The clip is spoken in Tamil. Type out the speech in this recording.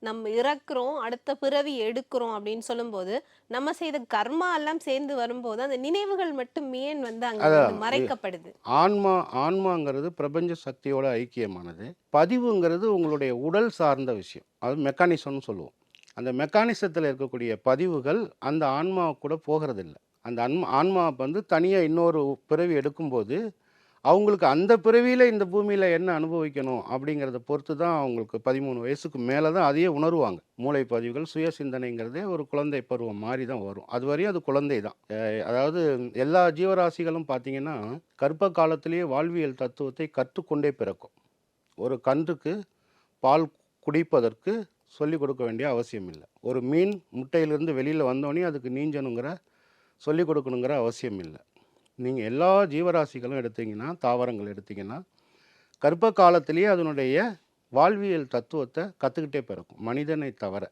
நம்ம இறக்குறோம், அடுத்த பிறவி எடுக்கிறோம் அப்படின்னு சொல்லும்போது, நம்ம செய்த கர்மா எல்லாம் சேர்ந்து வரும்போது, அந்த நினைவுகள் மட்டும் ஏன் வந்து அங்க வந்து அதான் மறைக்கப்படுது? ஆன்மா ஆன்மாங்கிறது பிரபஞ்ச சக்தியோட ஐக்கியமானது. பதிவுங்கிறது உங்களுடைய உடல் சார்ந்த விஷயம். அது மெக்கானிசம்னு சொல்லுவோம். அந்த மெக்கானிசத்துல இருக்கக்கூடிய பதிவுகள் அந்த ஆன்மா கூட போகறதில்ல. அந்த ஆன்மா வந்து தனியா இன்னொரு பிறவி எடுக்கும்போது, அவங்களுக்கு அந்த பிறவியில இந்த பூமியில என்ன அனுபவிக்கணும் அப்படிங்கிறத பொறுத்து தான் அவங்களுக்கு 13 வயசுக்கு மேல தான் அதையே உணருவாங்க. மூளை பதிவுகள், சுய சிந்தனைங்கிறதே ஒரு குழந்தை பருவம் மாரி தான் வரும். அதுவரையும் அது குழந்தை தான். அதாவது எல்லா ஜீவராசிகளும் பார்த்தீங்கன்னா, கர்ப்ப காலத்திலேயே வாழ்வியல் தத்துவத்தை கற்றுக்கொண்டே பிறக்கும். ஒரு கன்றுக்கு பால் குடிப்பதற்கு சொல்லிக் கொடுக்க வேண்டிய அவசியம் இல்ல. ஒரு மீன் முட்டையிலிருந்து வெளியில வந்தோனே அதுக்கு நீஞ்சணுங்கிற சொல்லிக் கொடுக்கணுங்கிற அவசியம் இல்ல. நீங்க எல்லா ஜீவராசிகளும் எடுத்தீங்கன்னா, தாவரங்கள் எடுத்தீங்கன்னா, கர்ப்ப காலத்திலேயே அதனுடைய வாழ்வியல் தத்துவத்த கத்துக்கிட்டே பிறக்கும். மனிதனை தவிர.